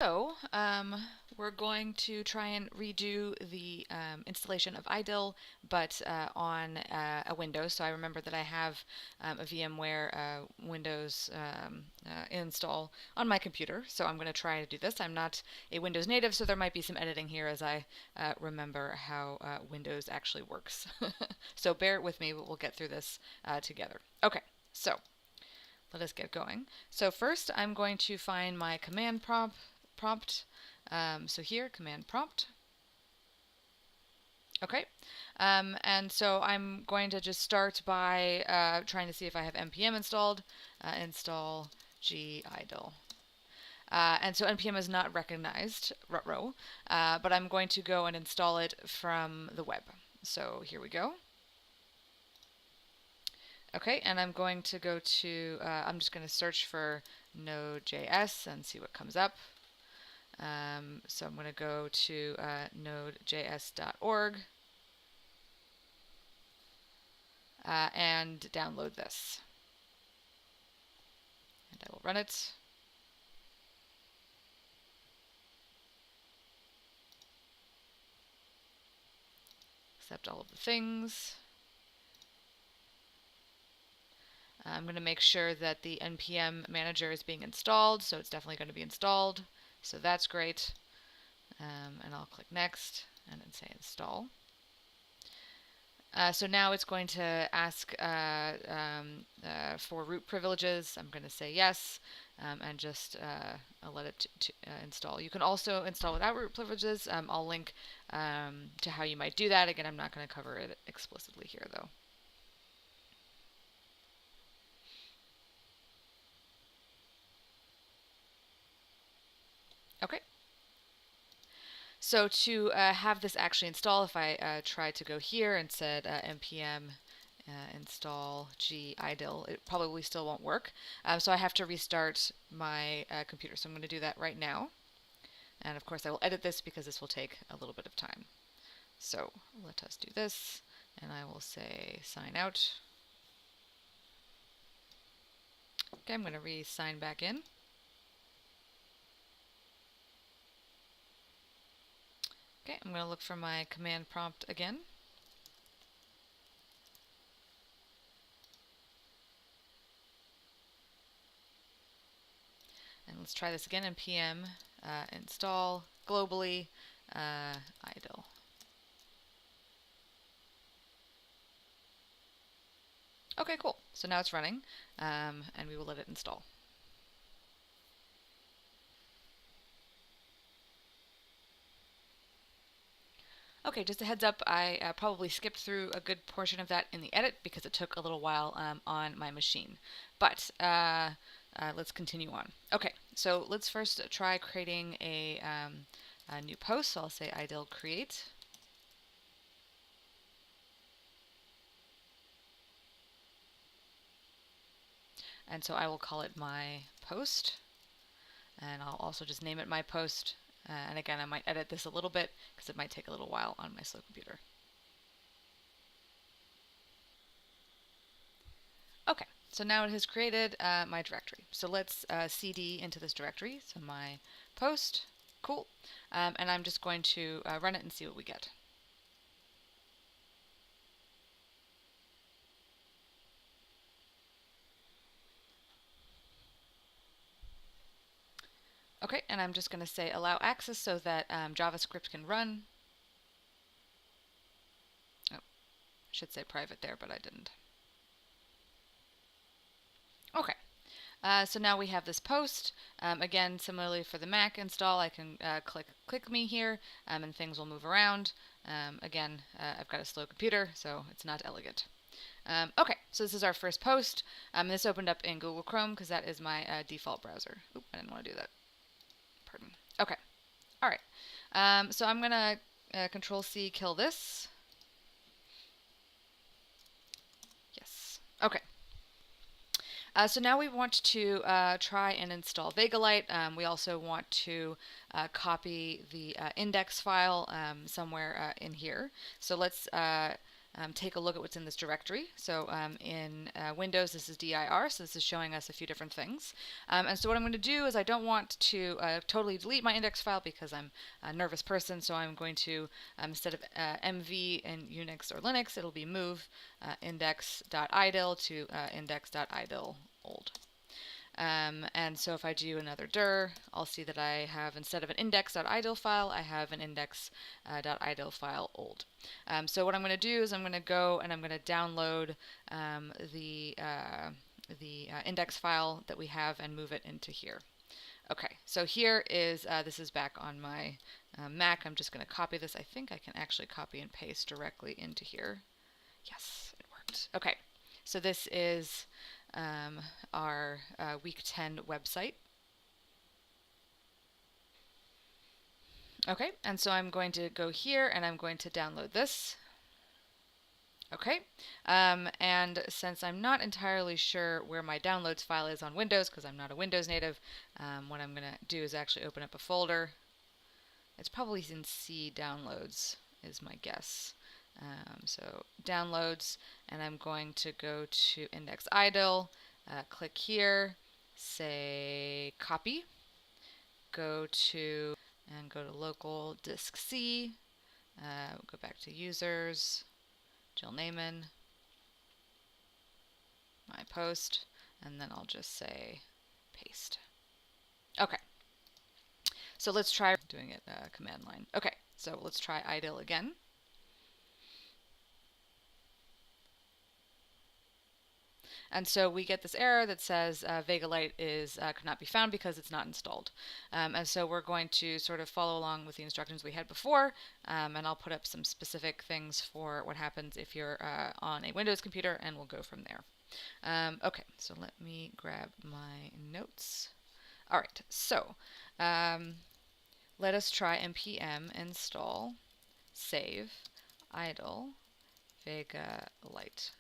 So, we're going to try and redo the installation of Idyll, but on a Windows. So I remember that I have a VMware Windows install on my computer. So I'm going to try to do this. I'm not a Windows native, so there might be some editing here as I remember how Windows actually works. So bear with me, but we'll get through this together. Okay, so let us get going. So first I'm going to find my command prompt. So here, command prompt. Okay. And so I'm going to just start by trying to see if I have npm installed. Install gidyll. And so npm is not recognized, ruh-roh, but I'm going to go and install it from the web. So here we go. Okay, and I'm going to go to, I'm just going to search for Node.js and see what comes up. So I'm going to go to nodejs.org and download this. And I will run it. Accept all of the things. I'm going to make sure that the npm manager is being installed, so it's definitely going to be installed. So that's great. And I'll click next and then say install. So now it's going to ask for root privileges. I'm going to say yes, and just I'll let it install. You can also install without root privileges. I'll link to how you might do that. Again, I'm not going to cover it explicitly here, though. Okay. So to have this actually install, if I tried to go here and said npm install gidyll, it probably still won't work. So I have to restart my computer. So I'm going to do that right now. And of course I will edit this because this will take a little bit of time. So let us do this, and I will say sign out. Okay, I'm going to re-sign back in. Okay, I'm going to look for my command prompt again. And let's try this again. npm install globally Idyll. Okay, cool. So now it's running, and we will let it install. Okay, just a heads up, I probably skipped through a good portion of that in the edit because it took a little while on my machine. But let's continue on. Okay, so let's first try creating a new post. So I'll say Idyll create. And so I will call it my post. And I'll also just name it my post. And again, I might edit this a little bit because it might take a little while on my slow computer. Okay, so now it has created my directory. So let's cd into this directory. So my post, cool. And I'm just going to run it and see what we get. Okay, and I'm just going to say allow access so that JavaScript can run. Oh, I should say private there, but I didn't. Okay, so now we have this post. Again, similarly for the Mac install, I can click me here, and things will move around. Again, I've got a slow computer, so it's not elegant. Okay, so this is our first post. This opened up in Google Chrome because that is my default browser. Oop, I didn't want to do that. Pardon. Okay, all right. So I'm gonna Control C kill this. Yes. Okay. So now we want to try and install Vegalite. We also want to copy the index file somewhere in here. So let's take a look at what's in this directory. So in Windows, this is dir, so this is showing us a few different things. And so what I'm going to do is I don't want to totally delete my index file because I'm a nervous person, so I'm going to, instead of mv in Unix or Linux, it'll be move index.idyll to index.idyll old. And so if I do another dir, I'll see that I have, instead of an index.idyll file, I have an index.idyll file old. So what I'm going to do is I'm going to go and I'm going to download the index file that we have and move it into here. Okay, so here is, this is back on my Mac. I'm just going to copy this. I think I can actually copy and paste directly into here. Yes, it worked. Okay, so this is our week 10 website. Okay, and so I'm going to go here and I'm going to download this. Okay, and since I'm not entirely sure where my downloads file is on Windows, because I'm not a Windows native, what I'm going to do is actually open up a folder. It's probably in C downloads, is my guess. So downloads, and I'm going to go to index idyll, click here, say copy, go to local disk C, go back to users, Jill Naiman, my post, and then I'll just say paste. Okay, so let's try doing it command line. Okay, so let's try Idyll again. And so we get this error that says Vega Lite could not be found because it's not installed. And so we're going to sort of follow along with the instructions we had before, and I'll put up some specific things for what happens if you're on a Windows computer, and we'll go from there. Okay, so let me grab my notes. All right, so let us try npm install save Idyll Vega Lite.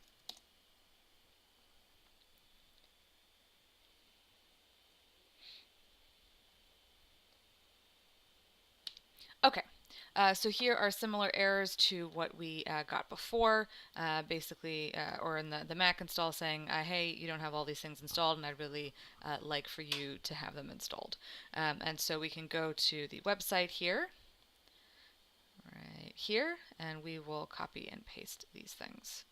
Okay, so here are similar errors to what we got before, basically, or in the Mac install saying, hey, you don't have all these things installed, and I'd really like for you to have them installed. And so we can go to the website here, right here, and we will copy and paste these things.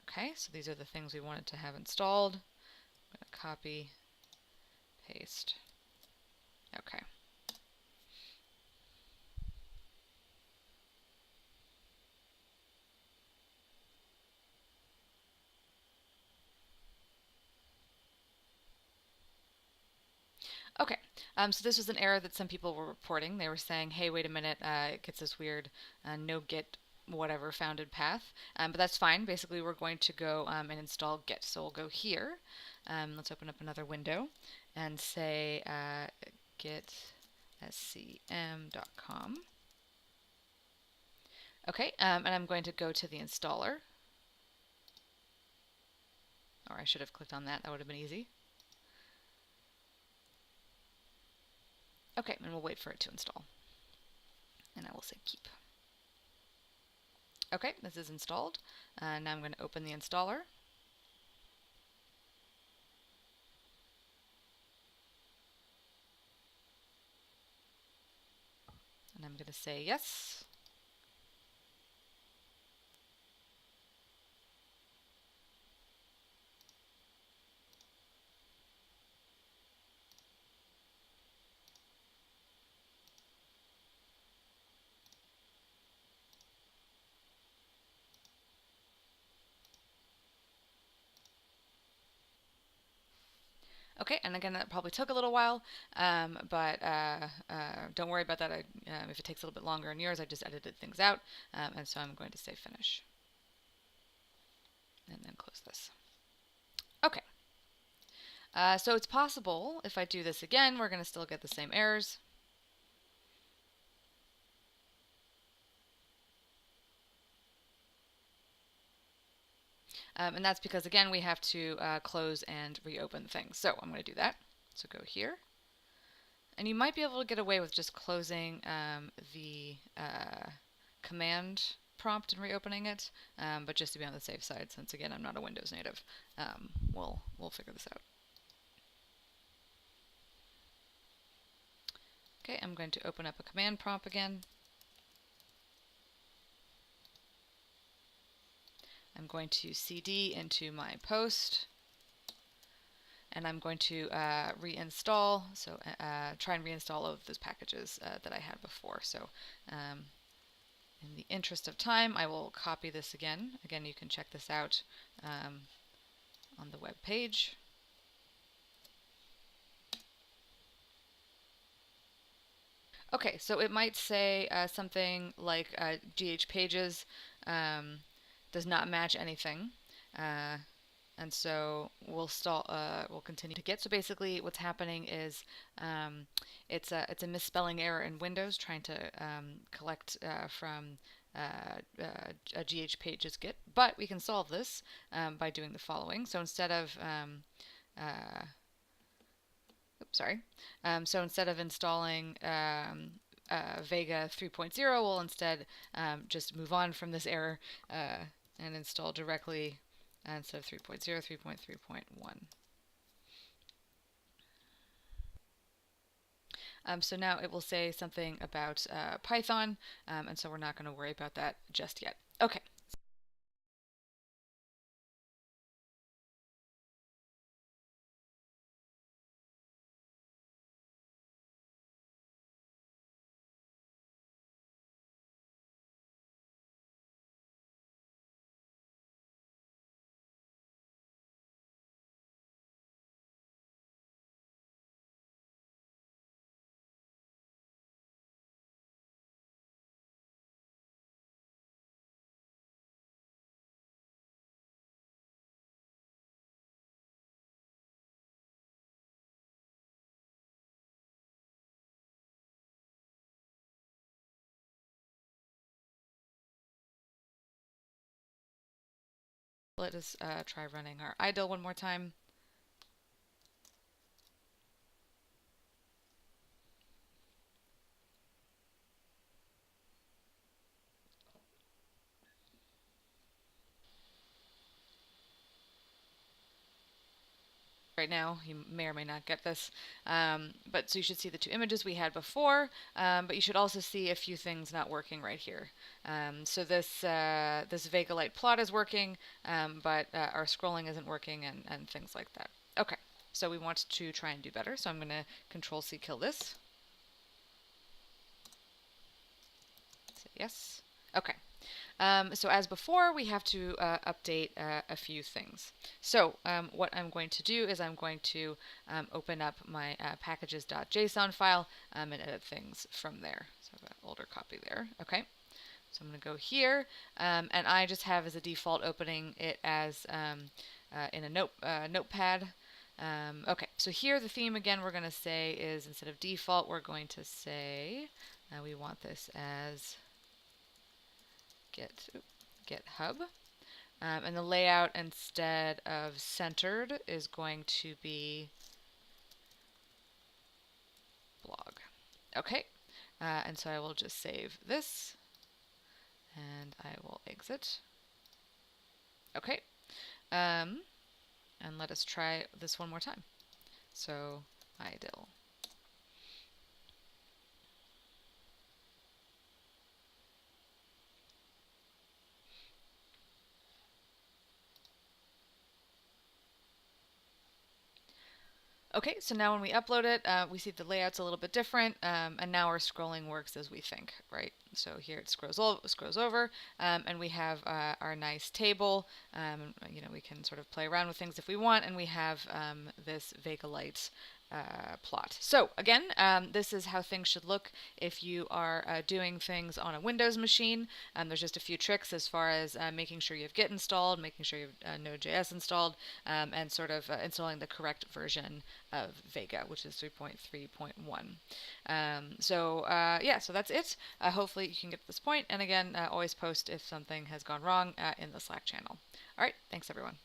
Okay, so these are the things we wanted to have installed. I'm going to copy, paste. Okay. Okay, so this was an error that some people were reporting. They were saying, hey, wait a minute, it gets this weird no git whatever founded path. But that's fine. Basically, we're going to go and install git. So we'll go here. Let's open up another window and say git scm.com. Okay, and I'm going to go to the installer. Or I should have clicked on that. That would have been easy. Okay, and we'll wait for it to install. And I will say keep. Okay, this is installed. Now I'm going to open the installer. And I'm going to say yes. Okay, and again, that probably took a little while, but don't worry about that. If it takes a little bit longer in yours, I just edited things out, and so I'm going to say finish. And then close this. Okay, so it's possible if I do this again, we're going to still get the same errors. And that's because, again, we have to close and reopen things. So I'm going to do that. So go here. And you might be able to get away with just closing the command prompt and reopening it, but just to be on the safe side, since again I'm not a Windows native, we'll figure this out. Okay, I'm going to open up a command prompt again. I'm going to cd into my post, and I'm going to reinstall, so try and reinstall all of those packages that I had before. So in the interest of time, I will copy this again. Again, you can check this out on the web page. Okay, so it might say something like GH pages does not match anything. Uh, and so we'll continue to get. So basically, what's happening is it's a misspelling error in Windows trying to collect from a GH pages get. But we can solve this by doing the following. So instead of uh, oops, sorry. So instead of installing Vega 3.0, we'll instead just move on from this error and install directly instead of 3.0, 3.3.1. So now it will say something about Python, and so we're not going to worry about that just yet. Okay. Let us try running our Idyll one more time. Right now. You may or may not get this. But so you should see the two images we had before, but you should also see a few things not working right here. So this Vega Light plot is working, but our scrolling isn't working and things like that. Okay, so we want to try and do better. So I'm going to Control C kill this. Say yes. Okay. So as before, we have to update a few things. So what I'm going to do is I'm going to open up my packages.json file and edit things from there. So I've got an older copy there. Okay. So I'm going to go here, and I just have as a default opening it as in a notepad. Okay, so here the theme again we're going to say is instead of default, we're going to say we want this as GitHub. And the layout instead of centered is going to be blog. Okay, and so I will just save this and I will exit. Okay, and let us try this one more time. So Idyll. Okay, so now when we upload it, we see the layout's a little bit different, and now our scrolling works as we think, right? So here it scrolls over, and we have our nice table. We can sort of play around with things if we want, and we have this Vega Light plot. So again, this is how things should look if you are doing things on a Windows machine. There's just a few tricks as far as making sure you have Git installed, making sure you have Node.js installed, and sort of installing the correct version of Vega, which is 3.3.1. So that's it. Hopefully you can get to this point. And again, always post if something has gone wrong in the Slack channel. All right, thanks everyone.